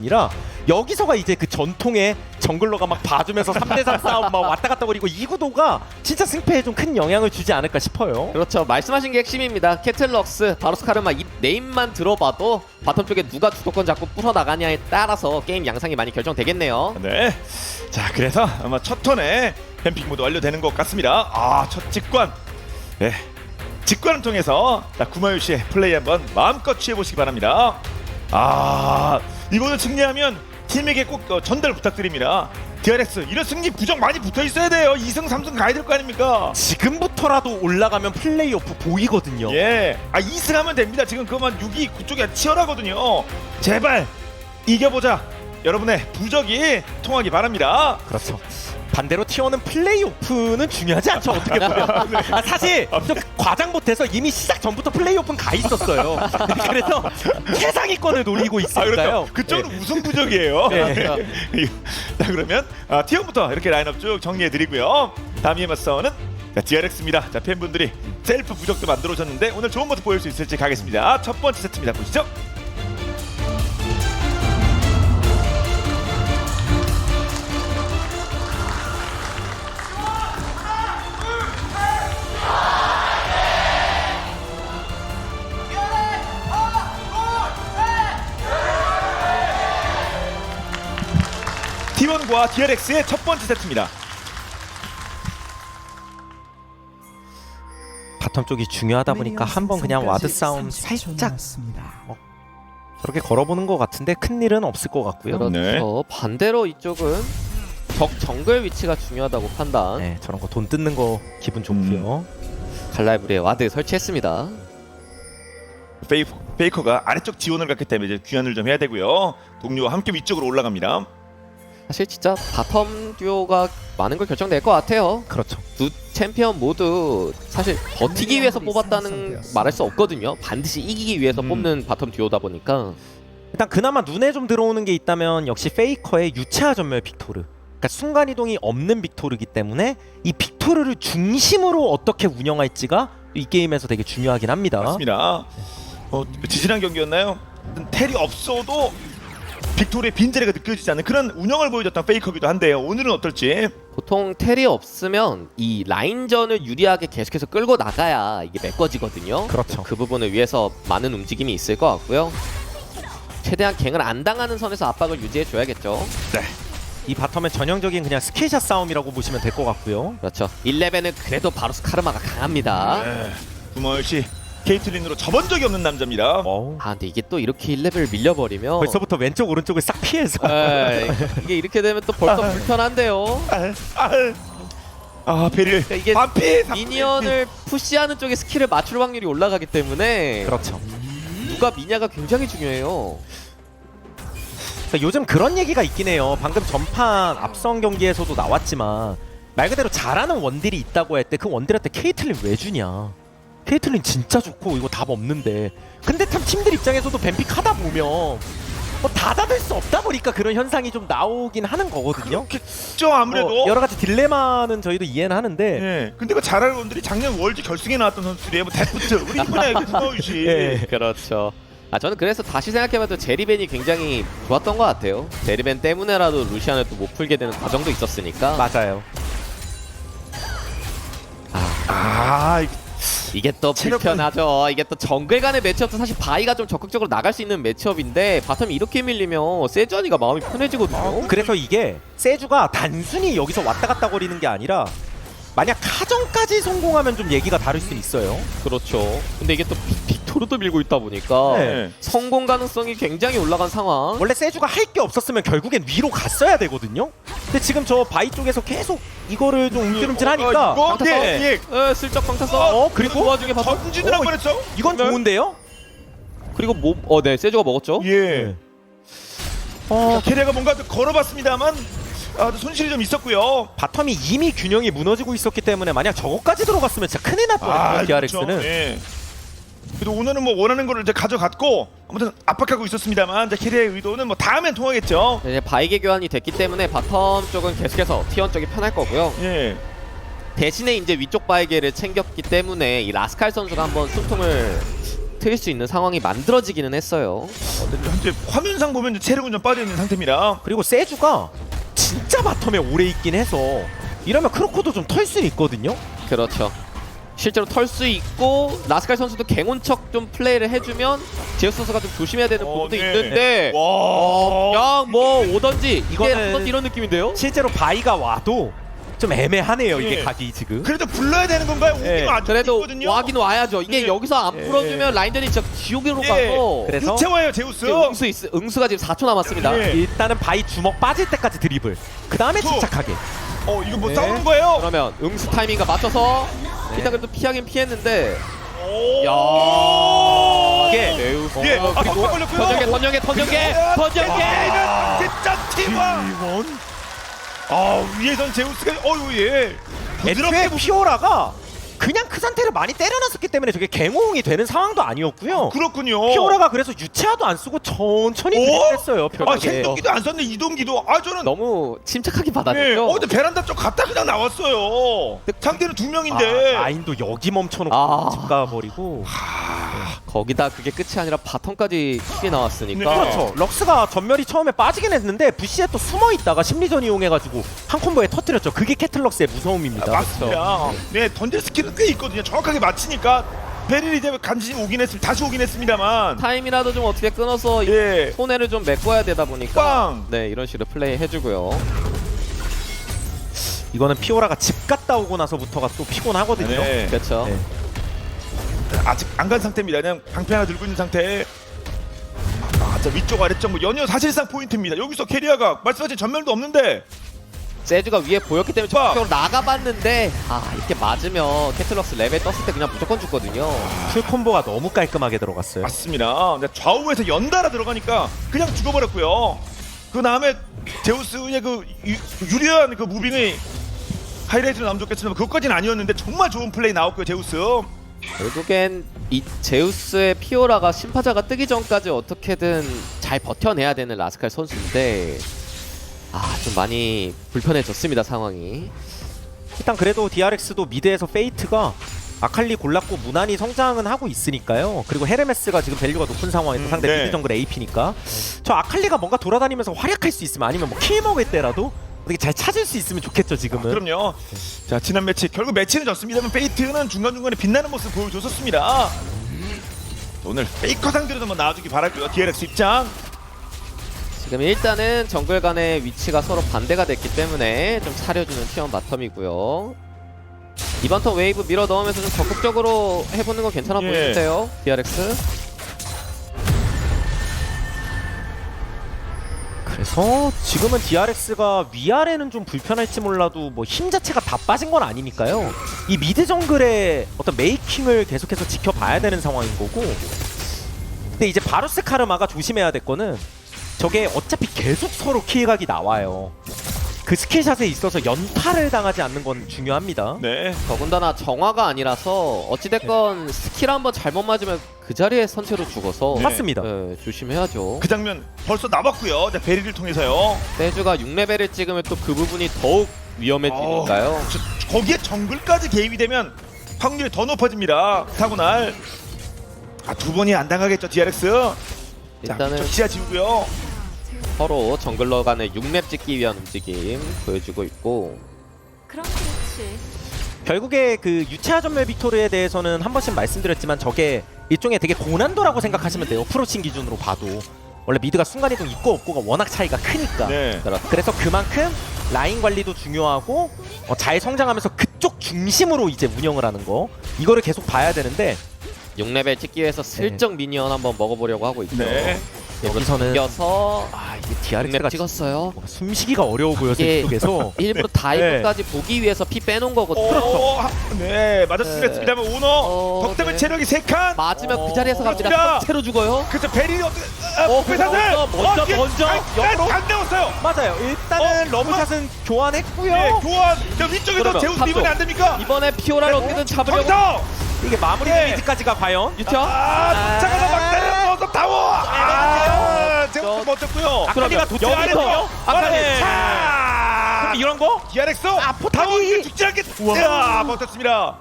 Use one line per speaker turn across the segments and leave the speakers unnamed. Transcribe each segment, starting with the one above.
이라 여기서가 이제 그 전통의 정글러가 막 봐주면서 3대3 싸움 막 왔다 갔다 거리고 이 구도가 진짜 승패에 좀 큰 영향을 주지 않을까 싶어요.
그렇죠. 말씀하신 게 핵심입니다. 캐틀럭스, 바로스 카르마 이 네임만 들어봐도 바텀 쪽에 누가 주도권 잡고 풀어나가냐에 따라서 게임 양상이 많이 결정되겠네요.
네. 자, 그래서 아마 첫 턴에 뱀픽 모드 완료되는 것 같습니다. 아, 첫 직관. 네. 직관을 통해서 구마유 씨의 플레이 한번 마음껏 취해보시기 바랍니다. 아, 이거는 승리하면 팀에게 꼭 전달 부탁드립니다. DRX 이런 승리 부정 많이 붙어 있어야 돼요. 2승 3승 가야 될 거 아닙니까?
지금부터라도 올라가면 플레이오프 보이거든요.
예. 아, 2승 하면 됩니다. 지금 그만 6위 그쪽이 치열하거든요. 제발 이겨보자. 여러분의 부적이 통하기 바랍니다.
그렇죠. 반대로 T1은 플레이오프는 중요하지 않죠. 어떻게 보면. 아, 사실 좀 과장 못해서 이미 시작 전부터 플레이오프는 가 있었어요. 그래서 최상위권을 노리고 있으니까요.
그렇죠. 그쪽은 우승 부적이에요.
네.
자, 그러면 T1부터 이렇게 라인업 쭉 정리해드리고요. 다음 맞서는 DRX입니다. 자, 팬분들이 셀프 부적도 만들어 오셨는데 오늘 좋은 모습 보일 수 있을지 가겠습니다. 첫 번째 세트입니다. 보시죠. T1과 DRX의 첫 번째 세트입니다.
바텀 쪽이 중요하다 보니까 한번 그냥 와드 싸움 살짝 저렇게 걸어보는 것 같은데 큰일은 없을 것 같고요.
그렇죠.
네.
반대로 이쪽은 적 정글 위치가 중요하다고 판단.
네, 저런 거 돈 뜯는 거 기분 좋고요.
갈라이브리에 와드 설치했습니다.
페이커가 아래쪽 지원을 갔기 때문에 이제 귀환을 좀 해야 되고요. 동료와 함께 위쪽으로 올라갑니다.
사실 진짜 바텀 듀오가 많은 걸 결정낼 것 같아요.
그렇죠.
두 챔피언 모두 사실 버티기 위해서 뽑았다는 말할 수 없거든요. 반드시 이기기 위해서 뽑는 바텀 듀오다 보니까.
일단 그나마 눈에 좀 들어오는 게 있다면 역시 페이커의 유채화 전멸 빅토르. 그러니까 순간이동이 없는 빅토르이기 때문에 이 빅토르를 중심으로 어떻게 운영할지가 이 게임에서 되게 중요하긴 합니다.
맞습니다. 지지난 경기였나요? 텔이 없어도 빅토르의 빈자리가 느껴지지 않는 그런 운영을 보여줬던 페이커기도 한데요. 오늘은 어떨지.
보통 텔이 없으면 이 라인전을 유리하게 계속해서 끌고 나가야 이게 메꿔지거든요.
그렇죠.
그 부분을 위해서 많은 움직임이 있을 것 같고요. 최대한 갱을 안 당하는 선에서 압박을 유지해줘야겠죠.
네.
이 바텀의 전형적인 그냥 스킬샷 싸움이라고 보시면 될 것 같고요.
그렇죠. 1레벨은 그래도 바로스 카르마가 강합니다.
네. 구마유 씨 케이틀린으로 접은 적이 없는 남자입니다.
아 근데 이게 또 이렇게 1레벨 밀려버리면
벌써부터 왼쪽 오른쪽을 싹 피해서
이게 이렇게 되면 또 벌써 불편한데요.
베릴
그러니까 이게
반피
미니언을 푸시하는 쪽에 스킬을 맞출 확률이 올라가기 때문에
그렇죠.
누가 미냐가 굉장히 중요해요.
그러니까 요즘 그런 얘기가 있긴 해요. 방금 전판 앞선 경기에서도 나왔지만 말 그대로 잘하는 원딜이 있다고 할 때 그 원딜한테 케이틀린 왜 주냐. 케이틀린 진짜 좋고 이거 답 없는데 근데 참 팀들 입장에서도 뱀픽 하다 보면 뭐 닫아둘 수 없다 보니까 그런 현상이 좀 나오긴 하는 거거든요.
그렇겠죠 아무래도.
여러 가지 딜레마는 저희도 이해는 하는데
예. 근데 그 잘하는 분들이 작년 월드 결승에 나왔던 선수들이에요. 뭐 데프트 우리 이번에 구마유 씨.
예.
그렇죠. 저는 그래서 다시 생각해봐도 제리벤이 굉장히 좋았던 것 같아요. 제리벤 때문에라도 루시안을 또 못 풀게 되는 과정도 있었으니까.
맞아요.
이게 또 불편하죠. 이게 또 정글 간의 매치업도 사실 바이가 좀 적극적으로 나갈 수 있는 매치업인데 바텀이 이렇게 밀리면 세주아니가 마음이 편해지거든요.
그래서 이게 세주가 단순히 여기서 왔다 갔다 거리는 게 아니라 만약 카정까지 성공하면 좀 얘기가 다를 수 있어요.
그렇죠. 근데 이게 또 빅토르도 밀고 있다 보니까
네.
성공 가능성이 굉장히 올라간 상황.
원래 세주가 할 게 없었으면 결국엔 위로 갔어야 되거든요. 근데 지금 저 바이 쪽에서 계속 이거를 좀 움찔움찔하니까
이거
예. 슬쩍 강타 써.
그리고
그 와중에 바텀
전진을 한 번 했죠?
이건 좋은데요?
그리고 네 세주가 먹었죠.
예. 캐리어가 뭔가 걸어봤습니다만 손실이 좀 있었고요.
바텀이 이미 균형이 무너지고 있었기 때문에 만약 저거까지 들어갔으면 진짜 큰일 날 뻔했거든요. DRX는.
그렇죠. 예. 그래도 오늘은 뭐 원하는 거를 이제 가져갔고 아무튼 압박하고 있었습니다만 이제 캐리어의 의도는 뭐 다음엔 통하겠죠.
이제 바이게 교환이 됐기 때문에 바텀 쪽은 계속해서 T1 쪽이 편할 거고요.
예.
대신에 이제 위쪽 바이게를 챙겼기 때문에 이 라스칼 선수가 한번 숨통을 트일 수 있는 상황이 만들어지기는 했어요.
현재 화면상 보면 체력은 좀 빠져 있는 상태입니다.
그리고 세주가 진짜 바텀에 오래 있긴 해서 이러면 크로코도 좀 털 수 있거든요.
그렇죠. 실제로 털 수 있고 라스칼 선수도 갱온척 좀 플레이를 해주면 제우스 선수가 좀 조심해야 되는 부분도
네.
있는데
와.
그냥 뭐 오던지
이거는
이게 이런 느낌인데요?
실제로 바이가 와도 좀 애매하네요. 이게
예.
각이 지금.
그래도 불러야 되는 건가요? 오기는
예.
안
그래도
있거든요.
와긴 와야죠. 이게
예.
여기서 안
예.
풀어주면 라인전이 진짜 지옥으로
예.
가서
그래서
유채화예요 제우스.
응수가 지금 4초 남았습니다.
예.
일단은 바이 주먹 빠질 때까지 드리블. 그 다음에
또.
침착하게.
이거 뭐
네.
싸우는 거예요?
그러면 응수 타이밍과 맞춰서 일단 그래도 피하긴 피했는데
오.
야.
이게
제우스
예. 아,
그리고
바꿔 걸렸고요.
던전개
이는 진짜 팀원. 위에선 제우스가 예.
애초에
부드럽게
피오라가 그냥 그 상태를 많이 때려놨었기 때문에 저게 갱호응이 되는 상황도 아니었고요.
그렇군요.
피오라가 그래서 유채화도 안 쓰고 천천히
오?
드리블했어요. 편하게.
생동기도 안 썼네. 이동기도. 저는
너무 침착하게
예.
받아냈죠.
근데 베란다 쪽 갔다 그냥 나왔어요. 상대는 2명인데.
라인도 여기 멈춰놓고
아.
집 가버리고.
거기다 그게 끝이 아니라 바텀까지 킥이 나왔으니까
네.
그렇죠. 럭스가 전멸이 처음에 빠지긴 했는데 부시에 또 숨어있다가 심리전 이용해가지고 한 콤보에 터뜨렸죠. 그게 캐틀럭스의 무서움입니다.
맞습니다. 네, 던질 스킬은 꽤 있거든요. 정확하게 맞히니까 베릴이 이제 간신히 오긴 했습니다. 다시 오긴 했습니다만.
타임이라도 좀 어떻게 끊어서
예.
손해를 좀 메꿔야 되다 보니까
빵!
네 이런 식으로 플레이 해주고요.
이거는 피오라가 집 갔다 오고 나서부터가 또 피곤하거든요.
네.
그렇죠.
네.
아직 안 간 상태입니다. 그냥 방패 하나 들고 있는 상태. 자, 위쪽 아래쪽 뭐 연이어 사실상 포인트입니다. 여기서 캐리어가 말씀하신 전멸도 없는데
세주가 위에 보였기 때문에
빵!
적극적으로 나가봤는데 이렇게 맞으면 캐틀럭스 레벨 떴을 때 그냥 무조건 죽거든요.
풀 콤보가 너무 깔끔하게 들어갔어요.
맞습니다. 근데 좌우에서 연달아 들어가니까 그냥 죽어버렸고요. 그 다음에 제우스의 그 유리한 그 무빙의 하이라이트로 나면 좋겠지만 그것까지는 아니었는데 정말 좋은 플레이 나왔고요. 제우스.
결국엔 이 제우스의 피오라가 심파자가 뜨기 전까지 어떻게든 잘 버텨내야 되는 라스칼 선수인데 좀 많이 불편해졌습니다 상황이.
일단 그래도 DRX도 미드에서 페이트가 아칼리 골랐고 무난히 성장은 하고 있으니까요. 그리고 헤르메스가 지금 밸류가 높은 상황에서 상대
네.
미드 정글 AP니까 저 아칼리가 뭔가 돌아다니면서 활약할 수 있으면 아니면 뭐 킬 먹을 때라도 어떻게 잘 찾을 수 있으면 좋겠죠 지금은.
그럼요. 자, 지난 매치 결국 매치는 졌습니다만 페이트는 중간중간에 빛나는 모습 보여줬었습니다. 오늘 페이커 상대로도 한번 나와주기 바랄고요. DRX 입장.
지금 일단은 정글 간의 위치가 서로 반대가 됐기 때문에 좀 사려주는 T1 바텀이고요. 이번 턴 웨이브 밀어 넣으면서 좀 적극적으로 해보는 건 괜찮아
예.
보이는데요. DRX.
그래서 지금은 DRX가 위아래는 좀 불편할지 몰라도 뭐 힘 자체가 다 빠진 건 아니니까요. 이 미드 정글의 어떤 메이킹을 계속해서 지켜봐야 되는 상황인 거고. 근데 이제 바루스 카르마가 조심해야 될 거는 저게 어차피 계속 서로 킬각이 나와요. 그 스킬샷에 있어서 연타를 당하지 않는 건 중요합니다.
네.
더군다나 정화가 아니라서 어찌됐건 스킬 한번 잘못 맞으면 그 자리에 선체로 죽어서
네.
맞습니다.
조심해야죠.
그 장면 벌써 나왔고요. 자, 베리를 통해서요.
세주가 6레벨을 찍으면 또 그 부분이 더욱 위험해지니까요.
거기에 정글까지 개입이 되면 확률이 더 높아집니다. 타고 날. 두 번이 안 당하겠죠, DRX. 자,
일단은
좀 시야 지우고요.
서로 정글러 간의 6렙 찍기 위한 움직임 보여주고 있고
그럼 그렇지.
결국에 그 유채화 전멸 빅토르에 대해서는 한 번씩 말씀드렸지만 저게 일종의 되게 고난도라고 생각하시면 돼요. 프로칭 기준으로 봐도. 원래 미드가 순간이동 있고 없고가 워낙 차이가 크니까.
네.
그래서 그만큼 라인 관리도 중요하고 잘 성장하면서 그쪽 중심으로 이제 운영을 하는 거 이거를 계속 봐야 되는데
6레벨 찍기 위해서 슬쩍 미니언 한번 먹어보려고 하고 있죠.
네.
여기서는
이겨서
이게
6렙
DRX가
찍었어요.
숨쉬기가 어려워 보여서
이게
이쪽에서
일부러 다이브까지 보기 위해서 피 빼놓은 거거든요.
네, 맞았습니다만 오너 덕담의
네.
체력이 3칸.
맞으면 그 자리에서 갑니다.
그렇습니다.
합체로 죽어요.
그래서 베리 어떻게
회사들! 먼저
안 나왔어요.
맞아요. 일단은 러브샷은 교환했고요.
네, 교환. 저 위쪽에서
그러면
제우스
탑쪽.
이번에 안 됩니까?
이번에 피오라를 어떻게든 잡으려고
정터.
이게 마무리
네.
데미지까지가 과연
유튜
잠깐만 막다를 넣어서 타워. 제우스 버텼고요.
아칼리가 도착했어요.
아칼리.
그럼 이런 거?
DRX
포탑이.
타워 죽지 않게. 야, 버텼습니다.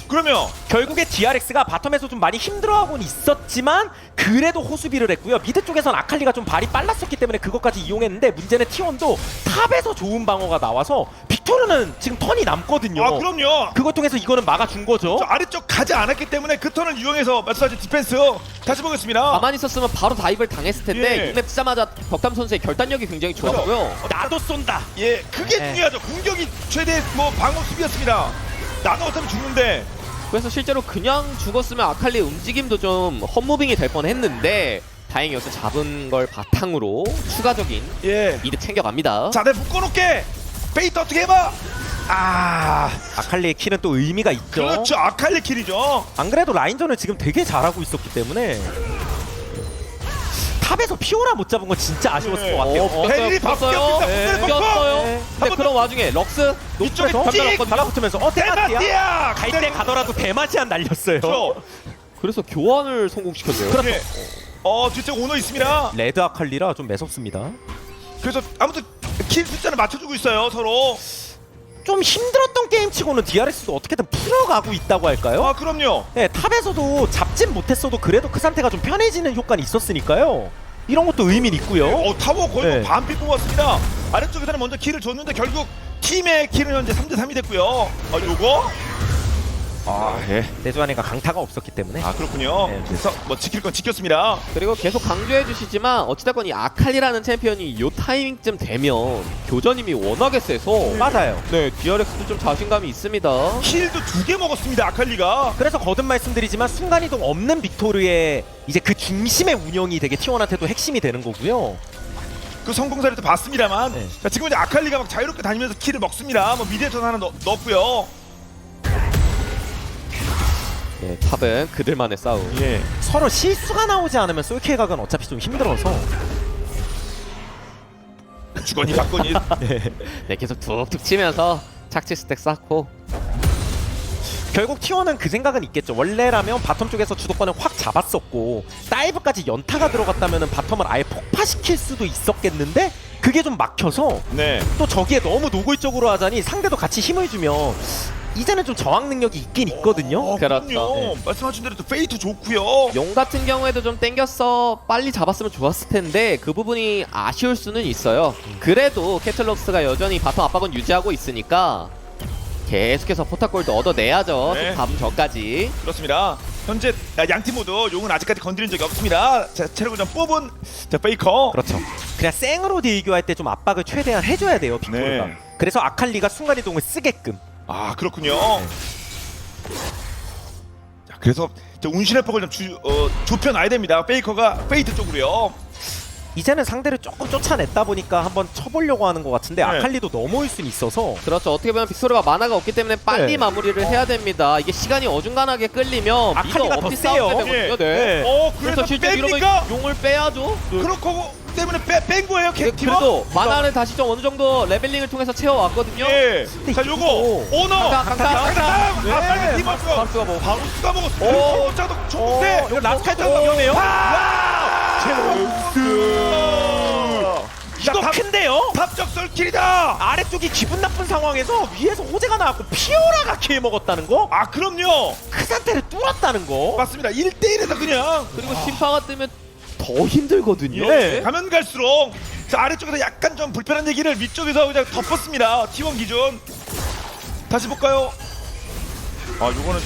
그러면
결국에 DRX가 바텀에서 좀 많이 힘들어하고는 있었지만 그래도 호수비를 했고요. 미드 쪽에선 아칼리가 좀 발이 빨랐었기 때문에 그것까지 이용했는데 문제는 T1도 탑에서 좋은 방어가 나와서 빅토르는 지금 턴이 남거든요.
아 그럼요.
그것 통해서 이거는 막아준 거죠.
저 아래쪽 가지 않았기 때문에 그 턴을 이용해서 말씀하신 디펜스 다시 보겠습니다.
가만히 있었으면 바로 다이브를 당했을 텐데
예.
이맵 쓰자마자 덕담 선수의 결단력이 굉장히 좋았고요.
나도 쏜다.
예, 그게
네.
중요하죠. 공격이 최대 뭐 방어 수비였습니다. 나도 어차피 죽는데.
그래서 실제로 그냥 죽었으면 아칼리의 움직임도 좀 헛무빙이 될 뻔했는데 다행히 여기서 잡은 걸 바탕으로 추가적인
예.
이득 챙겨갑니다.
자, 내가 묶어놓게. 페이트 어떻게 해봐. 아,
아칼리의 킬은 또 의미가 있죠.
그렇죠. 아칼리 킬이죠.
안 그래도 라인전을 지금 되게 잘하고 있었기 때문에 탑에서 피오라 못 잡은 건 진짜 아쉬웠을 것 같아요.
헬리
꼈어요.
바뀌었습니다.
네.
바뀌었어.
꼈어요.
네.
근데 그런 와중에 럭스
이쪽에
높여서
찍!
달라붙으면서 데마티아
데마티아!
갈 때 가더라도 데마티안 날렸어요.
그렇죠.
그래서 교환을 성공시켰네요.
그렇죠.
예. 뒤쪽 오너 있습니다.
레드 아칼리라 좀 매섭습니다.
그래서 아무튼 킬 숫자를 맞춰주고 있어요 서로.
좀 힘들었던 게임치고는 DRX도 어떻게든 풀어가고 있다고 할까요?
아 그럼요.
네, 탑에서도 잡진 못했어도 그래도 그 상태가 좀 편해지는 효과는 있었으니까요. 이런 것도 의미는 있고요.
타워 거의
네.
뭐 반피 뽑았습니다. 아래쪽에서는 먼저 킬을 줬는데 결국 팀의 킬은 현재 3대3이 됐고요. 요거? 아 예.
내주환이가 강타가 없었기 때문에
아 그렇군요.
네.
그래서 뭐 지킬 건 지켰습니다.
그리고 계속 강조해 주시지만 어찌됐건 이 아칼리라는 챔피언이 요 타이밍쯤 되면 교전임이 워낙에 세서
맞아요.
네, DRX도 좀 자신감이 있습니다.
킬도 2개 먹었습니다 아칼리가.
그래서 거듭 말씀드리지만 순간이동 없는 빅토르의 이제 그 중심의 운영이 되게 T1한테도 핵심이 되는 거고요.
그 성공 사례도 봤습니다만
네.
자, 지금 이제 아칼리가 막 자유롭게 다니면서 킬을 먹습니다. 뭐 미드에 전 하나 넣었고요.
네, 탑은 그들만의 싸움.
예.
서로 실수가 나오지 않으면 솔케 각은 어차피 좀 힘들어서
주거니 받거니.
네, 계속 툭툭 치면서 착지 스택 쌓고
결국 T1은 그 생각은 있겠죠. 원래라면 바텀 쪽에서 주도권을 확 잡았었고 다이브까지 연타가 들어갔다면 바텀을 아예 폭파시킬 수도 있었겠는데 그게 좀 막혀서
네.
또 저기에 너무 노골적으로 하자니 상대도 같이 힘을 주면 이제는 좀 저항 능력이 있긴 있거든요.
그렇죠.
그럼요.
네.
말씀하신 대로 또 페이트 좋고요.
용 같은 경우에도 좀 땡겨서 빨리 잡았으면 좋았을 텐데 그 부분이 아쉬울 수는 있어요. 그래도 캐틀럭스가 여전히 바텀 압박은 유지하고 있으니까 계속해서 포탑골도 얻어내야죠.
네.
다음 저까지.
그렇습니다. 현재 양팀 모두 용은 아직까지 건드린 적이 없습니다. 자, 체력을 좀 뽑은 자, 페이커.
그렇죠. 그냥 생으로 딜교할 때 좀 압박을 최대한 해줘야 돼요, 빅토르가.
네.
그래서 아칼리가 순간이동을 쓰게끔.
아 그렇군요. 자, 그래서 저 운신의 폭을 좀 좁혀놔야 됩니다. 페이커가 페이트 쪽으로요.
이제는 상대를 조금 쫓아냈다 보니까 한번 쳐보려고 하는 것 같은데
네.
아칼리도 넘어올 수는 있어서
그렇죠. 어떻게 보면 빅토르가 만화가 없기 때문에 빨리
네.
마무리를 해야 됩니다. 이게 시간이 어중간하게 끌리면 미드
아칼리가 더
어피
세요.
싸움 되거든요.
예.
네.
그래서
실제 이러면
뺍니까?
용을 빼야죠.
그렇고 때문에 뺀 거예요.
그래도 만화를 다시 좀 어느 정도 레벨링을 통해서 채워왔거든요.
예.
근데
자,
이거
요거 오너.
강타.
빨리 팀 왔어.
바루스가 뭐
바루스가 먹었어. 오, 자도 총대.
이거 라스칼트가 위험해요. 이거 큰데요?
탑적 썰킬이다.
아래쪽이 기분 나쁜 상황에서 위에서 호재가 나왔고 피오라가 킬 먹었다는 거?
아 그럼요.
그 상태를 뚫었다는 거?
맞습니다. 1대1에서 그냥
그리고 심파가 뜨면 더 힘들거든요.
네. 가면 갈수록 자 아래쪽에서 약간 좀 불편한 얘기를 위쪽에서 그냥 덮었습니다. T1 기준. 다시 볼까요? 아 요거는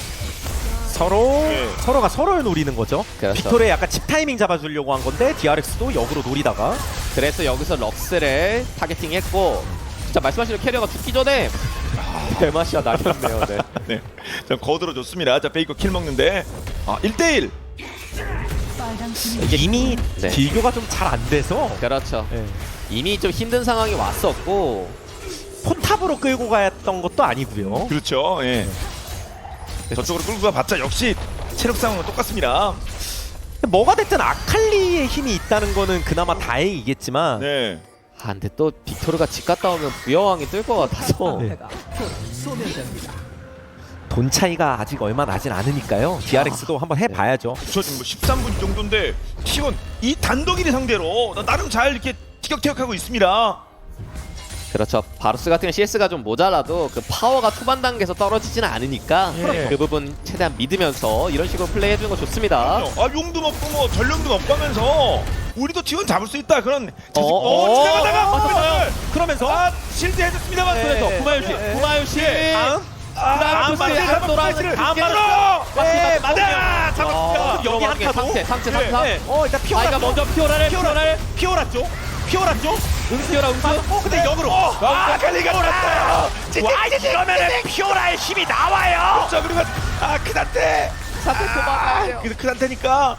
서로
네.
서로가 서로를 노리는 거죠.
그렇죠.
빅토르의 약간 집 타이밍 잡아주려고 한 건데 DRX도 역으로 노리다가
그래서 여기서 럭스를 타겟팅했고 진짜 말씀하신 캐리어가 죽기 전에 대마시아 날렸네요. 네.
네. 자 거들어 줬습니다. 자 베이커 킬 먹는데 1대1.
이미
네.
딜교가 좀 잘 안 돼서
그렇죠.
네.
이미 좀 힘든 상황이 왔었고
포탑으로 끌고 갔던 것도 아니고요.
그렇죠. 예. 저쪽으로 끌고 가봤자 역시 체력 상황은 똑같습니다.
뭐가 됐든 아칼리의 힘이 있다는 거는 그나마 다행이겠지만
네.
아 근데 또 빅토르가 집 갔다 오면 부여왕이 뜰 것 같아서
네. 돈 차이가 아직 얼마 나진 않으니까요. DRX도 한번 해봐야죠.
저 지금 뭐 13분 정도인데 T1 이 단독 1위 상대로 나름 잘 이렇게 티격태격하고 있습니다.
그렇죠. 바루스 같은 경우 CS가 좀 모자라도 그 파워가 초반 단계에서 떨어지지는 않으니까
예.
그 부분 최대한 믿으면서 이런 식으로 플레이해주는 거 좋습니다.
아 용도 먹고 뭐 전령도 먹고 하면서 우리도 T1 잡을 수 있다 그런 지나가다가
그러면서
실드 해줬습니다만
네.
그래서
네.
구마유시
다음
다음
맞아요.
한 돌아
다음
게-
바로
네,
맞아 잡았습니다.
여기
여기
한 타도?
상체
네.
일단 피오라
아이가 먼저 피오라를
피오라 쪽
피오라 응수
근데 역으로
갈리가 돌았어요.
와 이러면은 피오라의 힘이 나와요.
자 그리고 크단테
상태 도망가야 돼요.
크단테니까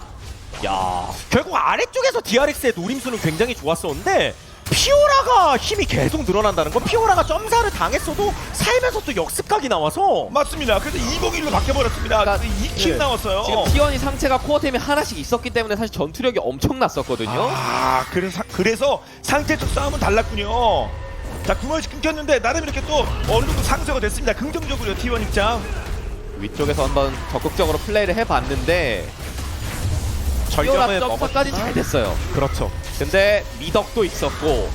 야 결국 아래쪽에서 DRX의 노림수는 굉장히 좋았었는데 피오라가 힘이 계속 늘어난다는 건 피오라가 점사를 당했어도 살면서 또 역습각이 나와서
맞습니다. 그래서 201로 바뀌어버렸습니다.
그러니까
2킬
네.
나왔어요.
지금 T1이 상체가 코어템이 하나씩 있었기 때문에 사실 전투력이 엄청났었거든요.
그래서 상체 쪽 싸움은 달랐군요. 자 구멍이 끊겼는데 나름 이렇게 또 어느 정도 상쇄가 됐습니다. 긍정적으로요 T1 입장.
위쪽에서 한번 적극적으로 플레이를 해봤는데 피오라
전령을
점사까지 잘 됐어요.
그렇죠.
근데 미덕도 있었고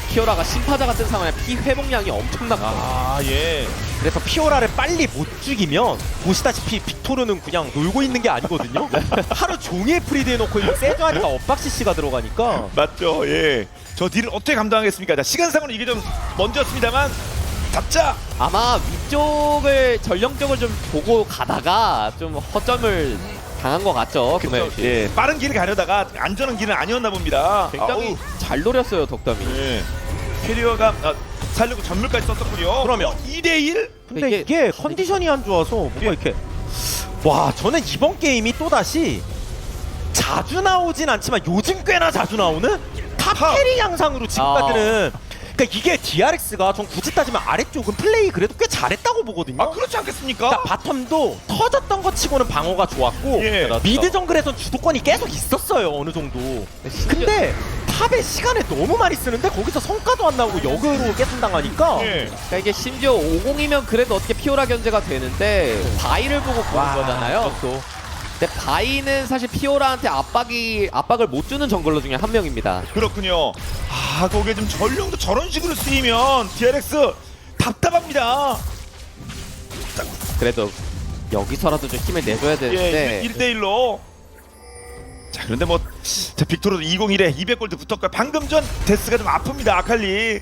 피오라가 심파자 같은 상황에 피 회복량이 엄청났고
예.
그래서 피오라를 빨리 못 죽이면 보시다시피 빅토르는 그냥 놀고 있는 게 아니거든요. 하루 종일 프리드 해놓고 이거 세주하니까 엇박 CC가 들어가니까
맞죠. 예. 저 딜을 어떻게 감당하겠습니까? 자 시간상으로 이게 좀 먼저였습니다만 잡자.
아마 위쪽을 전령적을 좀 보고 가다가 좀 허점을 당한 것 같죠. 구매유시.
예. 빠른 길을 가려다가 안전한 길은 아니었나 봅니다.
굉장히
아우.
잘 노렸어요 덕담이.
예. 캐리어가 살려고 전멸까지 썼었군요.
그러면
2대1?
근데 이게 컨디션이 안 좋아서 뭔가 이렇게 와 저는 이번 게임이 또다시 자주 나오진 않지만 요즘 꽤나 자주 나오는 탑 캐리 양상으로 지금까지는 그러니까 이게 DRX가 전 굳이 따지면 아래쪽은 플레이 그래도 꽤 잘했다고 보거든요.
그렇지 않겠습니까?
그러니까 바텀도 터졌던 것 치고는 방어가 좋았고
예.
미드 정글에선 주도권이 계속 있었어요 어느 정도. 근데 탑에 시간을 너무 많이 쓰는데 거기서 성과도 안 나오고 역으로 깨순당하니까
예.
그러니까 이게 심지어 50이면 그래도 어떻게 피오라 견제가 되는데 바이를 보고 보는 거잖아요. 근데 바이는 사실 피오라한테 압박을 못 주는 정글러 중에 한 명입니다.
그렇군요. 거기에 좀 전령도 저런 식으로 쓰이면 DRX 답답합니다.
그래도 여기서라도 좀 힘을 내줘야 되는데
예, 1대1로. 자, 그런데 뭐, 자, 빅토르도 201에 200골드 붙었고요. 방금 전 데스가 좀 아픕니다, 아칼리.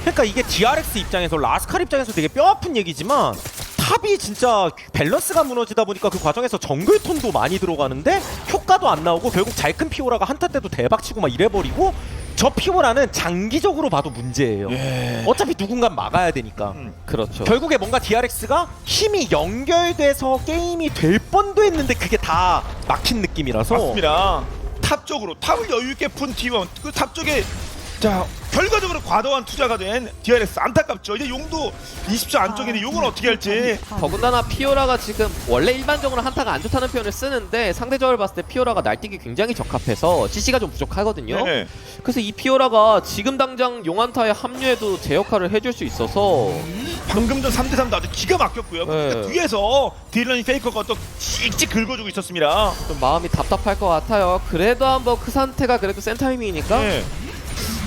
그러니까 이게 DRX 입장에서 라스칼 입장에서 되게 뼈아픈 얘기지만 탑이 진짜 밸런스가 무너지다 보니까 그 과정에서 정글 톤도 많이 들어가는데 효과도 안 나오고 결국 잘 큰 피오라가 한타 때도 대박치고 막 이래버리고 저 피오라는 장기적으로 봐도 문제예요.
예.
어차피 누군가 막아야 되니까.
그렇죠.
결국에 뭔가 DRX가 힘이 연결돼서 게임이 될 뻔도 했는데 그게 다 막힌 느낌이라서
맞습니다. 탑 쪽으로, 탑을 여유있게 푼 T1. 그 탑 쪽에, 자, 결과적으로 과도한 투자가 된 DRX. 안타깝죠. 이제 용도 20초 안쪽인데 용은 어떻게 할지.
더군다나 피오라가 지금 원래 일반적으로 한타가 안 좋다는 표현을 쓰는데 상대적으로 봤을 때 피오라가 날뛰기 굉장히 적합해서 CC가 좀 부족하거든요.
네.
그래서 이 피오라가 지금 당장 용한타에 합류해도 제 역할을 해줄 수 있어서
방금 전 3대3도 아주 기가 막혔고요.
네.
뒤에서 딜러니 페이커가 또 찍찍 긁어주고 있었습니다.
좀 마음이 답답할 것 같아요. 그래도 한번 그 상태가 그래도 센 타이밍이니까
네.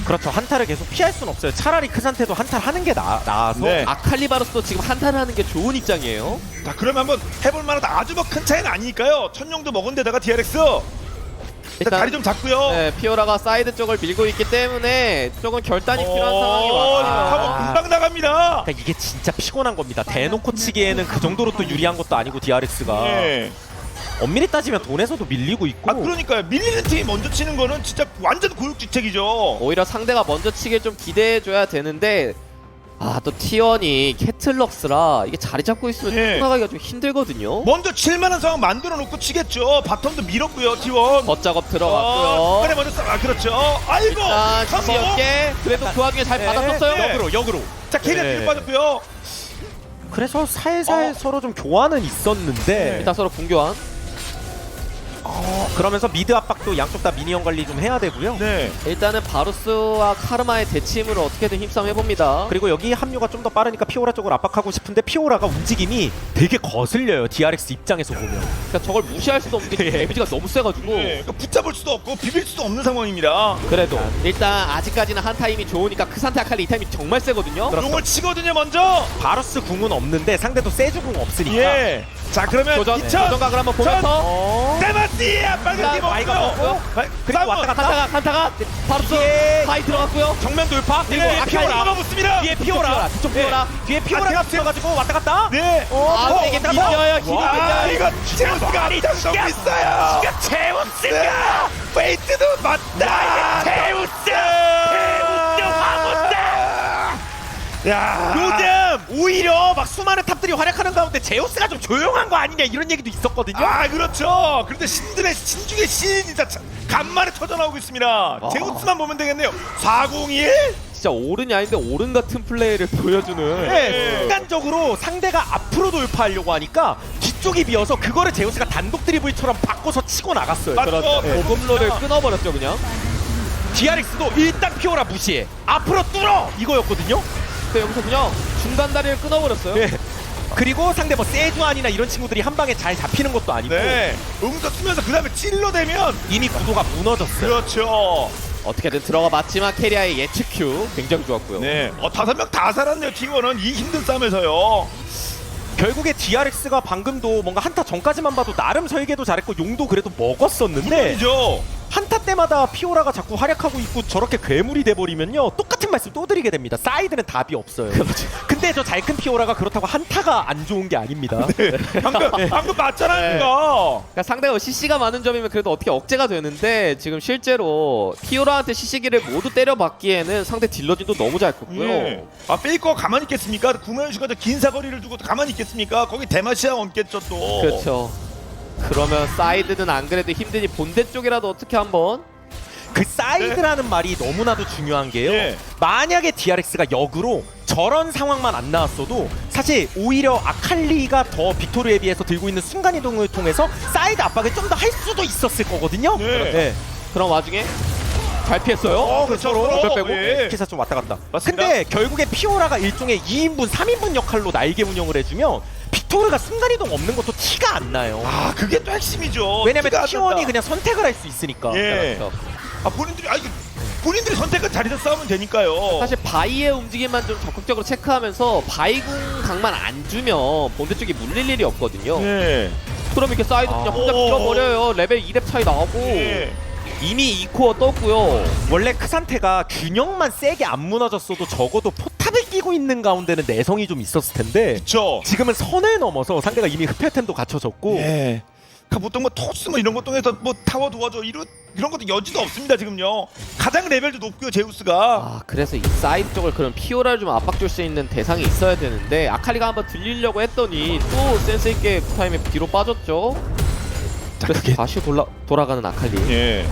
그렇죠. 한타를 계속 피할 순 없어요. 차라리 그 상태도 한타를 하는 게 나아서
네.
아칼리바로스도 지금 한타를 하는 게 좋은 입장이에요.
자, 그러면 한번 해볼 만하다. 아주 뭐 큰 차이는 아니니까요. 천룡도 먹은 데다가 DRX. 일단 다리 좀 잡고요.
네, 피오라가 사이드 쪽을 밀고 있기 때문에 조금 결단이 필요한 상황이 왔어요.
타고 금방 나갑니다.
그러니까 이게 진짜 피곤한 겁니다. 대놓고 치기에는 그 정도로 또 유리한 것도 아니고 DRX가
네.
엄밀히 따지면 돈에서도 밀리고 있고
그러니까요. 밀리는 팀이 먼저 치는 거는 진짜 완전 고육지책이죠.
오히려 상대가 먼저 치길 좀 기대해줘야 되는데 또 T1이 캐틀럭스라 이게 자리 잡고 있으면
예.
나가기가 좀 힘들거든요.
먼저 칠만한 상황 만들어 놓고 치겠죠. 바텀도 밀었고요, T1.
겉작업 들어갔고요.
그래 먼저 그렇죠. 아이고.
일단
컴온.
지지였게 그래도 그 와중에 잘
네.
받아쳤어요.
네.
역으로
자, 캐리어
네.
뒤로 빠졌고요.
그래서 살살 서로 좀 교환은 있었는데
일단 서로 분교환.
그러면서 미드 압박도 양쪽 다 미니언 관리 좀 해야 되고요.
네.
일단은 바루스와 카르마의 대치힘으로 어떻게든 힘싸움 해봅니다.
그리고 여기 합류가 좀 더 빠르니까 피오라 쪽으로 압박하고 싶은데 피오라가 움직임이 되게 거슬려요. DRX 입장에서 보면.
그러니까 저걸 무시할 수도 없는 게 데미지가 너무 세가지고.
네. 그러니까 붙잡을 수도 없고 비빌 수도 없는 상황입니다.
그래도 일단 아직까지는 한 타임이 좋으니까 크산테 아칼리 이 타임이 정말 세거든요.
용을 치거든요 먼저.
바루스 궁은 없는데 상대도 세주 궁 없으니까.
예. 자 그러면
도전,
2000
도전각을 한번 보면서
어.
데마티아 빨간 팀
마이가
없고요.
먹고요.
그리고 왔다 갔다.
칸타가 바루스
예.
바이 들어갔고요.
정면 돌파. 그리고
네,
피오라.
피오라가 붙습니다.
뒤에 피오라.
뒤쪽 피오라.
뒤에 피오라가 붙어가지고 왔다 갔다.
네.
아, 근데 이게 밀려요. 힘이
아
밀려요.
이거 제우스가 앞장서고 있어요. 제우스가 페이트도 맞다. 제우스. 야.
요즘 오히려 막 수많은 탑들이 활약하는 가운데 제우스가 좀 조용한 거 아니냐 이런 얘기도 있었거든요.
아 그렇죠. 그런데 신들의 신 중에 신이 진짜 간만에 터져 나오고 있습니다. 제우스만 보면 되겠네요. 401.
진짜 오른이 아닌데 오른 같은 플레이를 보여주는.
네, 순간적으로 상대가 앞으로 돌파하려고 하니까 뒤쪽이 비어서 그거를 제우스가 단독 드리블처럼 바꿔서 치고 나갔어요.
맞죠.
그렇죠.
네.
고급로를 끊어버렸죠 그냥.
DRX도 일단 피오라 무시해. 앞으로 뚫어 이거였거든요.
근데 여기서 그냥 중간 다리를 끊어버렸어요.
네. 그리고 상대 뭐 세주안이나 이런 친구들이 한 방에 잘 잡히는 것도 아니고
네. 응서 쓰면서 그 다음에 찔러대면
이미 구도가 무너졌어요.
그렇죠.
어떻게든 들어가 봤지만 캐리아의 예측 큐 굉장히 좋았고요.
네. 5명 다 살았네요. T1은 이 힘든 싸움에서요.
결국에 DRX가 방금도 뭔가 한타 전까지만 봐도 나름 설계도 잘했고 용도 그래도 먹었었는데
물론이죠.
한타 때마다 피오라가 자꾸 활약하고 있고 저렇게 괴물이 돼버리면요 똑같은 말씀 또 드리게 됩니다. 사이드는 답이 없어요. 근데 저 잘 큰 피오라가 그렇다고 한타가 안 좋은 게 아닙니다.
방금 맞잖아요. 이거.
그러니까 상대가 CC가 많은 점이면 그래도 어떻게 억제가 되는데 지금 실제로 피오라한테 CC기를 모두 때려박기에는 상대 딜러진도 너무 잘 컸고요.
예. 아 페이커가 가만히 있겠습니까? 구마현 씨가 저 긴 사거리를 두고 가만히 있겠습니까? 거기 대마시아 얹겠죠 또.
그렇죠. 그러면 사이드는 안 그래도 힘드니 본대 쪽이라도 어떻게 한번.
그 사이드라는 말이 너무나도 중요한 게요.
예.
만약에 DRX가 역으로 저런 상황만 안 나왔어도 사실 오히려 아칼리가 더 빅토르에 비해서 들고 있는 순간이동을 통해서 사이드 압박을 좀 더 할 수도 있었을 거거든요.
네.
그런 와중에 잘 피했어요.
그렇죠.
별 빼고.
예.
기사 좀 왔다 갔다.
맞습니다.
근데 결국에 피오라가 일종의 2인분, 3인분 역할로 날개 운영을 해주면 빅토르가 순간이동 없는 것도 티가 안 나요.
아 그게 또 핵심이죠.
왜냐면
티가 안
T1이
난다.
그냥 선택을 할 수 있으니까.
예.
그렇죠.
아 본인들이 선택한 자리에서 싸우면 되니까요.
사실 바이의 움직임만 좀 적극적으로 체크하면서 바이궁 각만 안 주면 본대 쪽이 물릴 일이 없거든요.
예.
그럼 이렇게 사이드 그냥 혼자
오.
밀어버려요. 레벨 2렙 차이 나오고
예.
이미 2코어 떴고요.
원래 크산테가 균형만 세게 안 무너졌어도 적어도 포탑을 끼고 있는 가운데는 내성이 좀 있었을 텐데
그렇죠.
지금은 선을 넘어서 상대가 이미 흡혈템도 갖춰졌고
예. 그러니까 보통 뭐 토스 뭐 이런 것 통해서 뭐 타워 도와줘 이런 것도 여지도 없습니다 지금요. 가장 레벨도 높고요 제우스가.
아 그래서 이 사이드 쪽을 그런 피오라를 좀 압박 줄 수 있는 대상이 있어야 되는데 아칼리가 한번 들리려고 했더니 또 센스 있게 타임에 뒤로 빠졌죠. 그래서 다시 돌아가는 아칼리.
예.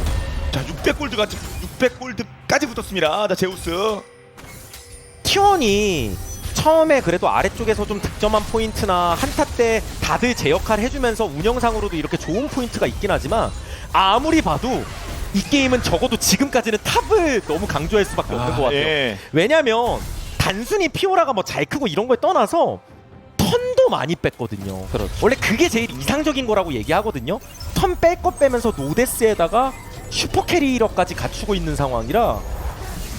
자 600골드까지 붙었습니다. 자 제우스.
T1이 처음에 그래도 아래쪽에서 좀 득점한 포인트나 한타 때 다들 제 역할을 해주면서 운영상으로도 이렇게 좋은 포인트가 있긴 하지만 아무리 봐도 이 게임은 적어도 지금까지는 탑을 너무 강조할 수밖에 없는 것 같아요.
예.
왜냐면 단순히 피오라가 뭐 잘 크고 이런 걸 떠나서 턴도 많이 뺐거든요.
그렇죠.
원래 그게 제일 이상적인 거라고 얘기하거든요. 턴 뺄 것 빼면서 노데스에다가 슈퍼 캐리어까지 갖추고 있는 상황이라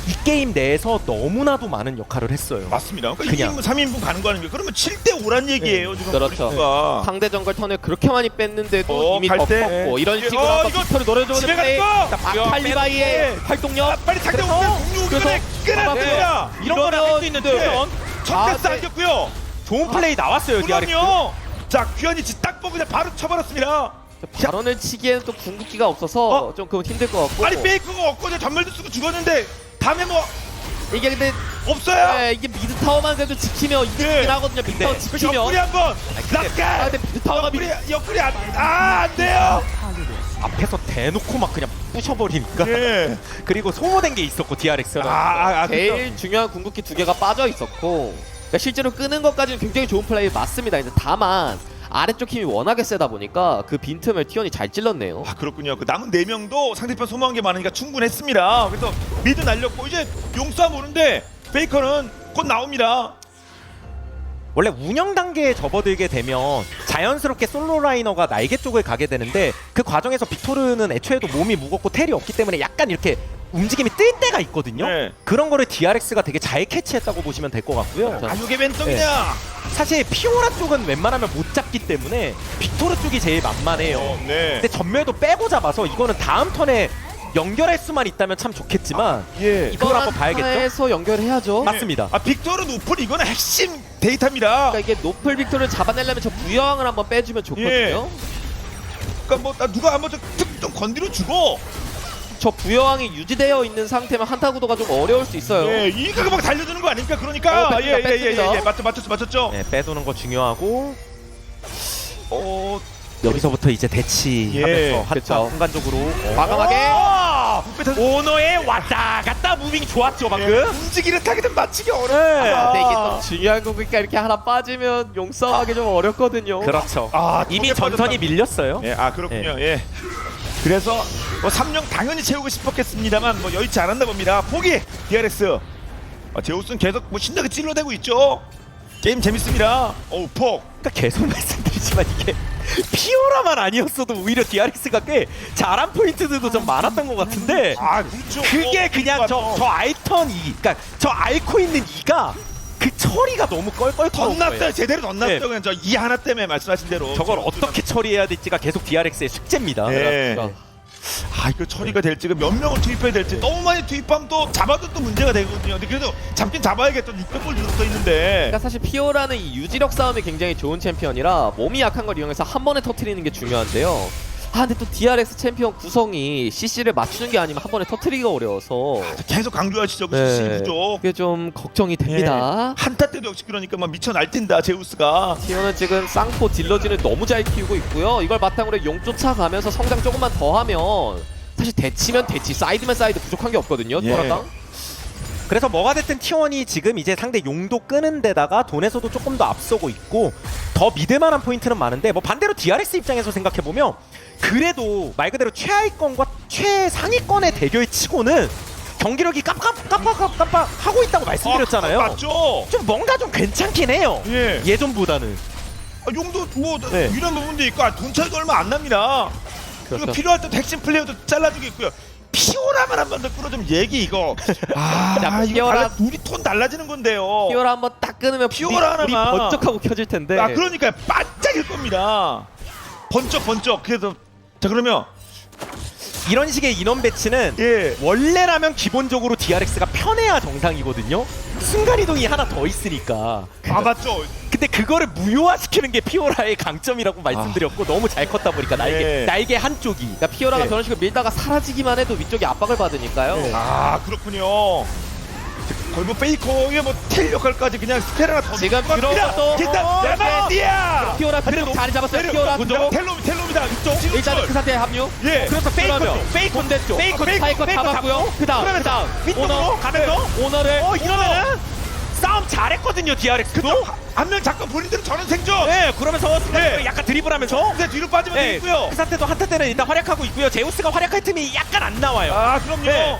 이 게임 내에서 너무나도 많은 역할을 했어요.
맞습니다. 그러니까
그냥.
2인분 3인분 가는 거 아닙니까? 그러면 7대5란 얘기예요 지금.
그렇죠.
브리스가.
상대 정글 턴을 그렇게 많이 뺐는데도 이미
갈 때.
덮었고 이런
예.
식으로 한번
이거
빅토리
집에
노려줬는데
가는 거!
아칼리바이의 활동력
빨리 상대
그래서
오면 공룡
그래서
이번에 끊어냅니다.
이런 거를 할 수 있는
네. 첫데스
네.
안겼고요.
좋은 플레이 나왔어요. DRX.
그럼요. 자 규현이 딱 보고 그냥 바로 쳐버렸습니다.
발언을 치기에는 또 궁극기가 없어서 좀 그건 힘들 것 같고
아니 페이크가 없거든요. 전멸도 쓰고 죽었는데 다음에 뭐
이게 근데
없어요.
네, 이게 미드 타워만 그래도 지키면 이득이긴 하거든요. 미드 타워
그
지키면
옆구리 한번
아
락갈.
근데 미드 타워가
옆구리 안 돼요.
앞에서 대놓고 막 그냥 부셔버리니까.
예.
그리고 소모된 게 있었고 DRX는.
제일 중요한 궁극기 두 개가 빠져 있었고 그러니까 실제로 끄는 것까지는 굉장히 좋은 플레이 맞습니다. 이제 다만 아래쪽 힘이 워낙에 세다 보니까 그 빈틈을 T1이 잘 찔렀네요.
아 그렇군요. 그 남은 4명도 상대편 소모한 게 많으니까 충분했습니다. 그래서 미드 날렸고 이제 용싸움 오는데 베이커는 곧 나옵니다.
원래 운영 단계에 접어들게 되면 자연스럽게 솔로 라이너가 날개 쪽을 가게 되는데 그 과정에서 빅토르는 애초에도 몸이 무겁고 텔이 없기 때문에 약간 이렇게 움직임이 뜰 때가 있거든요.
네.
그런 거를 DRX가 되게 잘 캐치했다고 보시면 될 것 같고요.
아 이게 웬떡이냐?
사실 피오라 쪽은 웬만하면 못 잡기 때문에 빅토르 쪽이 제일 만만해요.
네.
근데 전멸도 빼고 잡아서 이거는 다음 턴에 연결할 수만 있다면 참 좋겠지만
예.
이걸 한번 봐야겠죠?
에서 연결해야죠.
맞습니다.
아 빅토르 노플 이거는 핵심 데이터입니다.
그러니까 이게 노플 빅토를 잡아내려면 저 부여왕을 한번 빼주면 좋거든요.
예. 그러니까 뭐 누가 한번 좀 건드려 주고.
저 부여왕이 유지되어 있는 상태면 한타 구도가 좀 어려울 수 있어요.
예, 이거 막 달려드는 거 아닙니까? 그러니까
뺐습니다, 뺐습니다.
맞췄죠.
네, 빼도는 거 중요하고
어,
여기서부터 이제 대치하면서
예,
한타
그쵸.
순간적으로
과감하게
오너의 왔다 갔다 무빙 좋았죠 방금.
예, 움직이는 타겟은 맞추기 어려워.
근데 이게 또 중요한 거니까 이렇게 하나 빠지면 용싸움하기 좀 어렵거든요.
그렇죠.
아,
이미
톡에
전선이
빠졌다.
밀렸어요.
예, 아 그렇군요. 예. 그래서 뭐 3령 당연히 채우고 싶었겠습니다만 뭐 여의치 않았나 봅니다. 포기. DRX. 제우스는 계속 뭐 신나게 찔러대고 있죠. 게임 재밌습니다. 어우 폭.
그러니까 계속 말씀드리지만 이게 피오라만 아니었어도 오히려 DRX가 꽤 잘한 포인트들도 좀 많았던 것 같은데
아 그렇죠.
그게 그냥 저 알턴 이, 그러니까 저 앓고 있는 이가 그 처리가 너무 껄껄거려요.
덧났어요. 제대로 덧났죠.
네.
그냥 저 이 하나 때문에 말씀하신 대로.
저걸 어떻게 처리해야 될지가 계속 DRX의 숙제입니다.
네.
그렇죠.
아 이거 처리가 될지 몇 명을 투입해야 될지 너무 많이 투입하면 또 잡아도 또 문제가 되거든요. 근데 그래도 잡긴 잡아야겠다. 600골 들어서 있는데.
그러니까 사실 피오라는 이 유지력 싸움이 굉장히 좋은 챔피언이라 몸이 약한 걸 이용해서 한 번에 터트리는 게 중요한데요. 아 근데 또 DRX 챔피언 구성이 CC를 맞추는 게 아니면 한 번에 터트리기가 어려워서
계속 강조하시죠. 그
네.
CC 부족.
그게 좀 걱정이 됩니다.
한타 때도 역시 그러니까 막 미쳐 날뛴다 제우스가.
티오는 지금 쌍포 딜러진을 너무 잘 키우고 있고요. 이걸 바탕으로 용 쫓아가면서 성장 조금만 더 하면 사실 대치면 대치, 사이드면 사이드 부족한 게 없거든요.
예.
토라당.
그래서 뭐가 됐든 T1이 지금 이제 상대 용도 끄는 데다가 돈에서도 조금 더 앞서고 있고 더 믿을만한 포인트는 많은데 뭐 반대로 DRX 입장에서 생각해보면 그래도 말 그대로 최하위권과 최상위권의 대결 치고는 경기력이 깜빡 하고 있다고 말씀드렸잖아요.
맞죠.
좀 뭔가 좀 괜찮긴 해요.
예.
예전보다는.
용도 뭐
네.
유리한 부분도 있고 돈 차이도 얼마 안 납니다. 그리고
그렇죠.
필요할 때 핵심 플레이어도 잘라주고 있고요. 피오라만 한 번 더 끌어주면 얘기 이거. 아
자,
이거
피오라.
우리 톤 달라지는 건데요.
피오라 한번 딱 끊으면
피오라
불이
하나만.
번쩍하고 켜질 텐데.
아 그러니까 반짝일 겁니다. 번쩍. 그래서 자 그러면
이런 식의 인원 배치는
예.
원래라면 기본적으로 DRX가 편해야 정상이거든요. 순간이동이 하나 더 있으니까.
아 맞죠.
근데 그거를 무효화시키는 게 피오라의 강점이라고 말씀드렸고 너무 잘 컸다 보니까
네.
날개 한쪽이.
그러니까 피오라가
네.
저런 식으로 밀다가 사라지기만 해도 위쪽이 압박을 받으니까요.
아 그렇군요. 거의 뭐 페이커의 뭐텔 역할까지 그냥 스펠 하나 더
지금
넣습니다.
들어가도
일단 네마디아.
피오라 그래도 자리 잡았어요. 피오라
그죠? 텔로입니다. 이쪽.
일단은 그 상태에 합류.
예.
그래서 페이커
그러면
페이커
콘댔죠.
페이커
파이커 잡았고요. 그다음
위쪽으로
오너
가면서
오너를
이러면은 싸움 잘했거든요 DRX도.
그죠? 한명 잠깐 본인들은 저는 생존.
네, 그러면서
네.
약간 드리블하면서
근데 뒤로 빠지면
네,
되고요.
그 상태도 한타 때는 일단 활약하고 있고요. 제우스가 활약할 틈이 약간 안 나와요.
아 그럼요.
네.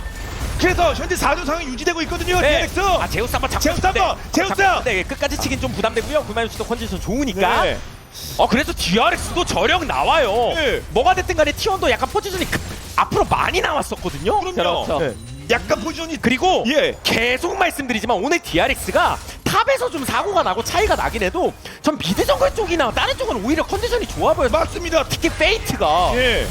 그래서 현재 4조 상황이 유지되고 있거든요.
네.
DRX.
아 제우스 한번 잡고
제우스 한번! 제우스!
네, 끝까지 치긴 좀 부담되고요. 구마유치도 컨디션 좋으니까.
네.
그래서 DRX도 저력 나와요.
네.
뭐가 됐든 간에 T1도 약간 포지션이 앞으로 많이 나왔었거든요.
그럼요.
그렇죠.
네.
약간 포지션이
그리고
예.
계속 말씀드리지만 오늘 DRX가 탑에서 좀 사고가 나고 차이가 나긴 해도 전 미드 정글 쪽이나 다른 쪽은 오히려 컨디션이 좋아 보여서
맞습니다.
특히 페이트가
예.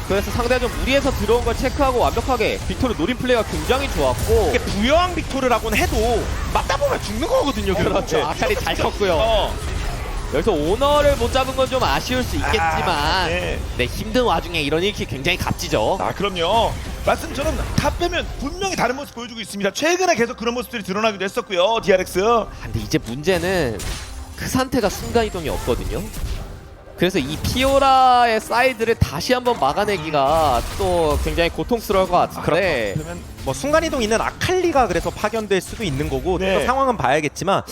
그래서 상대가 좀 무리해서 들어온 걸 체크하고 완벽하게 빅토르 노린 플레이가 굉장히 좋았고
이게 부여왕 빅토르라고는 해도 맞다 보면 죽는 거거든요.
그렇죠. 아칼리 잘 쳤고요.
어.
여기서 오너를 못 잡은 건 좀 아쉬울 수 있겠지만
네.
네, 힘든 와중에 이런 일이 굉장히 값지죠.
아 그럼요. 말씀처럼 탑 빼면 분명히 다른 모습 보여주고 있습니다. 최근에 계속 그런 모습들이 드러나기도 했었고요. DRX.
근데 이제 문제는 그 상태가 순간이동이 없거든요. 그래서 이 피오라의 사이드를 다시 한번 막아내기가 또 굉장히 고통스러울 것 같은데
그러면
뭐 순간이동 있는 아칼리가 그래서 파견될 수도 있는 거고
네.
또 상황은 봐야겠지만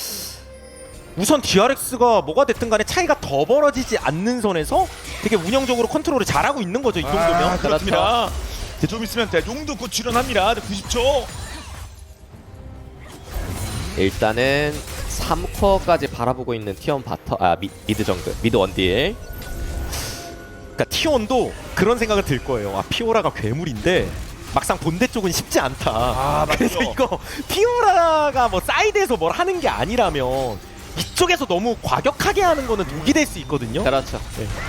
우선 DRX가 뭐가 됐든 간에 차이가 더 벌어지지 않는 선에서 되게 운영적으로 컨트롤을 잘하고 있는 거죠. 이 정도면.
그렇습니다. 이제 좀 있으면 용도 곧 출연합니다. 90초.
일단은 3쿼까지 바라보고 있는 T1 바터 미드 정글 미드 원딜.
그러니까 T1도 그런 생각을 들 거예요. 아 피오라가 괴물인데 막상 본대 쪽은 쉽지 않다.
맞죠.
그래서 이거 피오라가 뭐 사이드에서 뭘 하는 게 아니라면 이쪽에서 너무 과격하게 하는 거는 독이 될 수 있거든요.
그렇죠.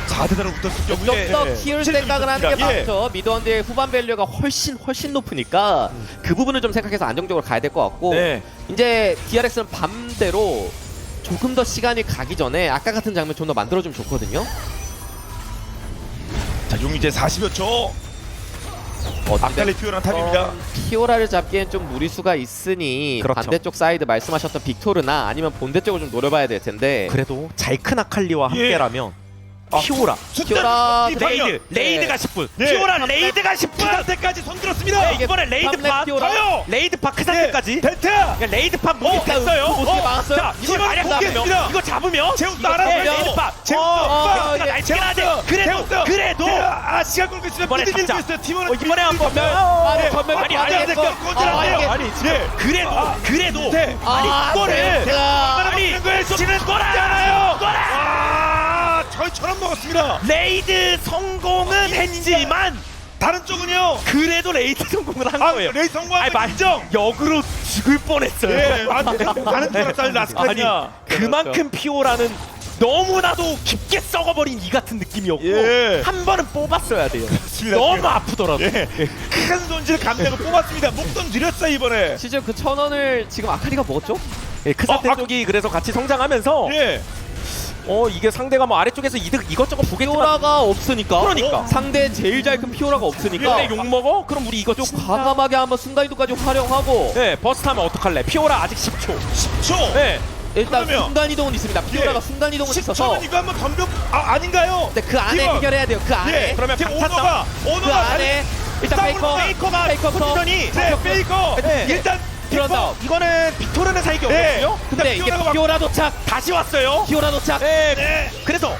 4대대로 붙었을 경우에
좀 더 키울 생각을 하는 게
예.
맞죠. 미드 원딜 후반 밸류가 훨씬 높으니까 그 부분을 좀 생각해서 안정적으로 가야 될 것 같고
네.
이제 DRX는 반대로 조금 더 시간이 가기 전에 아까 같은 장면 좀 더 만들어주면 좋거든요.
자, 용 이제 40여 초. 아칼리 피오랑 탑입니다.
피오라를 잡기엔 좀 무리수가 있으니
그렇죠.
반대쪽 사이드 말씀하셨던 빅토르나 아니면 본대 쪽을 좀 노려봐야 될 텐데
그래도 잘 큰 아칼리와
예.
함께라면 피오라
피오라
레이드
네.
레이드가 10분
네.
피오라 레이드가 10분
상태까지 손 들었습니다.
이게
이번에 레이드
팜렉
파
피오라.
저요.
레이드 파크 상태까지
벨트.
레이드 파 몸이
일단
됐어요.
모습이 막았어요.
자, 이걸
이걸
만약
포기했습니다.
잡으면 이거 잡으면
제우스
이거
알아요.
레이드 파
예.
날씨가 나지. 그래도
시간 끌고 있으면
이번에
미드 밀고
잡자.
있어요. 팀원은
이번에 한번
아니, 전멸
아니
아니,
아니
이거.
꽂으라고요. 아니 예.
그래도
네.
아니 이거를
아니
거를
지는 거잖아요. 와, 저희처럼 먹었습니다.
레이드 성공은 했지만
다른 쪽은요.
그래도 레이드 성공을 한 거예요.
레이 성공한
아니,
거 인정.
역으로 죽을 뻔했어요.
예, 나는 줄알았다
아니
라스칼이야.
그만큼 피오라는 너무나도 깊게 썩어버린 이 같은 느낌이었고
예.
한 번은 뽑았어야 돼요.
그렇습니다.
너무 아프더라고.
예. 큰 손질 감내고 뽑았습니다. 목돈 드렸어요 이번에.
시즌 그 1000원을 지금 아카리가 먹었죠?
예, 크사테 쪽이 그래서 같이 성장하면서
예.
이게 상대가 뭐 아래쪽에서 이득 이것저것 보겠지만
피오라가 없으니까
그러니까.
상대 제일 잘 큰 피오라가 없으니까
근데 욕먹어? 그럼 우리 이거
좀 과감하게 한번 순간이동까지 활용하고
네 버스타면 어떡할래? 피오라 아직 10초
10초.
네
일단
그러면-
순간이동은 있습니다. 피오라가
예.
순간이동은 있어서
10초면 이거 한번 덤벼 아닌가요?
근데 그 안에
이거-
해결해야 돼요. 그 안에
예.
그러면
지금
강타
그
오너가
안에 일단
페이커가
페이커부터
포지션이
네, 페이커.
네.
일단
그런 다음
이거는 빅토르는 살기
네.
어렵거든요?
근데 이게
피오라가 막-
피오라 도착
다시 왔어요
피오라 도착
네.
네.
그래서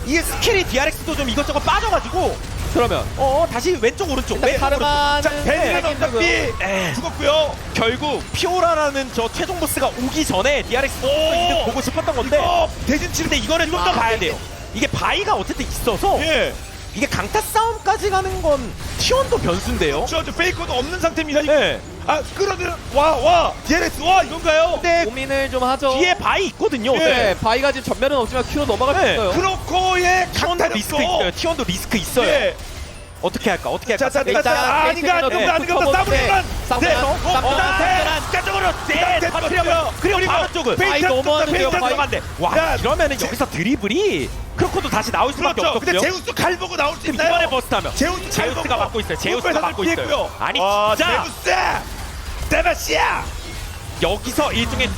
이게 스킬이 DRX도 좀 이것저것 빠져가지고
그러면
다시 왼쪽 오른쪽
일단
왼쪽 오른쪽
카르마는
벨트가 어차피
에.
죽었고요.
결국 피오라라는 저 최종 보스가 오기 전에 DRX도 이득 보고 싶었던 건데
대신 치는
근데 이거는 좀 더 봐야 돼요. 이게 바위가 어쨌든 있어서
예.
이게 강타 싸움까지 가는 건 T1도 변수인데요.
저 페이커도 없는 상태입니다.
네.
아 끌어들여 와 DRX 와 이건가요?
근데
고민을 좀 하죠.
뒤에 바위 있거든요.
예.
네, 바위가 지금 전면은 없지만 큐로 넘어갈 수
네,
있어요.
크로코의
T1도
강타력도
리스크 있어요. T1도 리스크 있어요.
예.
어떻게 할까?
자,
일단
아닌가 싸브리간
습관적으로
네,
터뜨려면 그리고 바로 쪽은
바위 넘어왔는데요, 바위.
들어간대. 와
야,
이러면은 여기서 드리블이 크로코도 다시 나올 수밖에
그렇죠. 근데
없거든요.
제우스 칼 보고 나올 수
지금
있나요?
이번에 버스타면
제우스가
막고 있어요. 제우스가 막고 있어요. 아니 진짜
제우스 데바시아.
여기서 일종의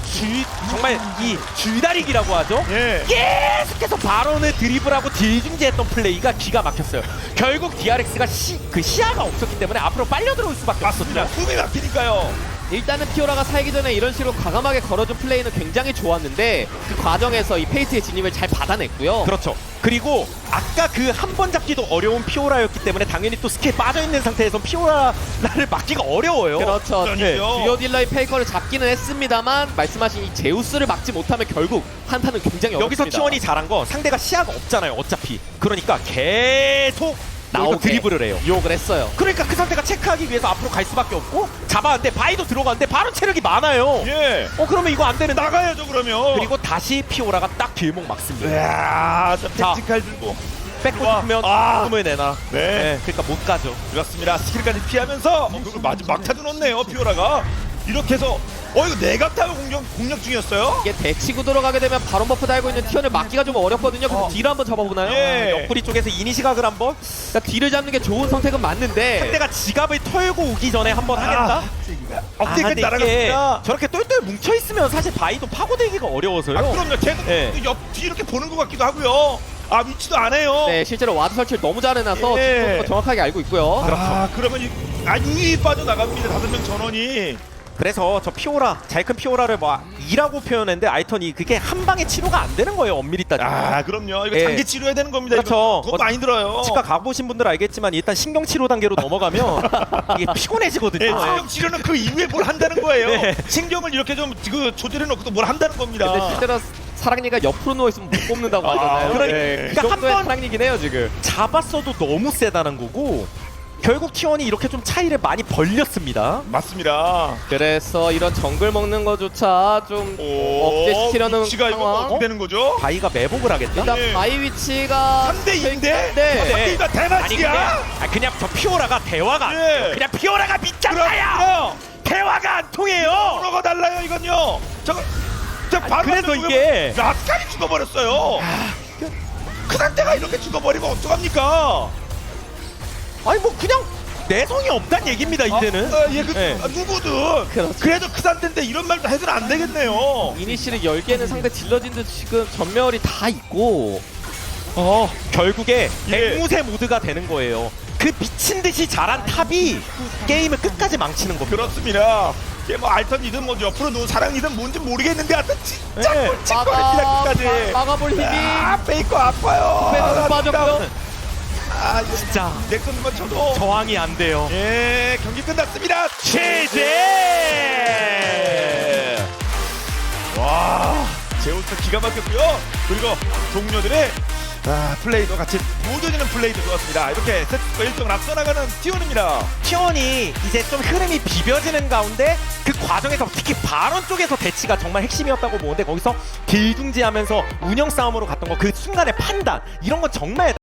정말 이 줄다리기라고 하죠.
예.
계속해서 바론을 드리블하고 딜 중지했던 플레이가 기가 막혔어요. 결국 DRX가 그 시야가 없었기 때문에 앞으로 빨려 들어올 수밖에
맞습니다.
없었죠.
숨이 막히니까요.
일단은 피오라가 살기 전에 이런 식으로 과감하게 걸어준 플레이는 굉장히 좋았는데 그 과정에서 이 페이트의 진입을 잘 받아냈고요.
그렇죠. 그리고 아까 그 한 번 잡기도 어려운 피오라였기 때문에 당연히 또 스킬 빠져있는 상태에서 피오라를 막기가 어려워요.
그렇죠.
그러니까요.
듀오 딜러의 페이커를 잡기는 했습니다만 말씀하신 이 제우스를 막지 못하면 결국 한타는 굉장히
여기서
어렵습니다.
T1이 잘한 거 상대가 시야가 없잖아요. 어차피. 그러니까 계속 나오고
나오게
드리블을 해요.
유혹을 했어요.
그러니까 그 상태가 체크하기 위해서 앞으로 갈 수밖에 없고 잡았는데 바위도 들어갔는데 바로 체력이 많아요.
예.
그러면 이거 안 되는데.
나가야죠 그러면.
그리고 다시 피오라가 딱 길목 막습니다.
이야, 저
자.
팩트칼 들고
뺏고
좋아.
싶으면
아.
숨을 내놔.
네.
그러니까 못 가죠.
그렇습니다. 스킬까지 피하면서 그걸 막타도 넣네요 피오라가. 이렇게 해서 이거 내각타고 공격 중이었어요.
이게 대치 구도로 가게 되면 바론 버프 달고 있는 티언을 막기가 좀 어렵거든요. 그래서 딜을 한번 잡아보나요?
예.
옆구리 쪽에서 이니시각을 한번
그러니까 딜을 잡는 게 좋은 선택은 맞는데
상대가 지갑을 털고 오기 전에 한번 하겠다?
어깨까지
근데 이게
날아갔습니다.
저렇게 똘똘 뭉쳐있으면 사실 바위도 파고들기가 어려워서요.
그럼요. 계속
예.
옆뒤 이렇게 보는 것 같기도 하고요. 위치도 안 해요.
네, 실제로 와드 설치를 너무 잘해놔서
예.
정확하게 알고 있고요.
그러면 유이 빠져나갑니다. 5명 전원이.
그래서 저 피오라 잘 큰 피오라를 뭐 2라고 표현했는데 아이턴이 그게 한 방에 치료가 안 되는 거예요. 엄밀히 따지면.
아 그럼요. 이거
예.
장기 치료해야 되는 겁니다.
그렇죠.
이거 돈 많이 들어요.
치과 가보신 분들 알겠지만 일단 신경 치료 단계로 넘어가면 이게 피곤해지거든요.
예,
예.
신경 치료는 그 이후에 뭘 한다는 거예요.
네.
신경을 이렇게 좀 그 조절해 놓고 또 뭘 한다는 겁니다.
근데 실제로 사랑니가 옆으로 누워 있으면 못 뽑는다고 하잖아요.
그러니까-
그
그러니까
정도의
한 번-
사랑니긴 해요 지금.
잡았어도 너무 세다는 거고 결국 T1이 이렇게 좀 차이를 많이 벌렸습니다.
맞습니다.
그래서 이런 정글 먹는 거조차 좀 억제시키려는
위치가 이거 뭐
상황.
어떻게 되는 거죠?
바이가 매복을 하겠다?
일단
예.
바이 위치가
3대 2인데?
네.
3대 2가
아니 근데
대만이야.
그냥 저 피오라가 대화가 안
예.
돼요. 그냥 피오라가 밑장사야.
그럼
대화가 안 통해요.
번호가 달라요 이건요. 저 바로
그래서
하면
이게-
라스칼이 죽어버렸어요. 그 상태가 이렇게 죽어버리면 어떡합니까?
아니 뭐 그냥 내성이 없단 얘기입니다 이제는. 예.
누구든
그렇죠.
그래도 그 상태인데 이런 말도 해서는 안 되겠네요.
이니시를 10개는 상대 딜러진도 지금 전멸이 다 있고
결국에
예.
앵무새 모드가 되는 거예요. 그 미친 듯이 잘한 탑이 게임을 끝까지 망치는 겁니다.
그렇습니다. 이게 뭐 알턴이든 뭐 옆으로 놓은 사랑이든 뭔지 모르겠는데 하여튼 진짜
예.
꼴찌거립니다 끝까지.
막아볼 힘이
아 페이커 아파요.
패드로
아,
빠졌고요.
아 이거
진짜
넥슨만 쳐도
저항이 안 돼요.
예 경기 끝났습니다.
최재!
와 제우스 기가 막혔고요. 그리고 동료들의 플레이도 같이 모두지는 플레이도 좋았습니다. 이렇게 세트가 1등 앞서 나가는 T1입니다.
T1이 이제 좀 흐름이 비벼지는 가운데 그 과정에서 특히 발언 쪽에서 대치가 정말 핵심이었다고 보는데 거기서 길중지하면서 운영 싸움으로 갔던 거 그 순간의 판단 이런 건 정말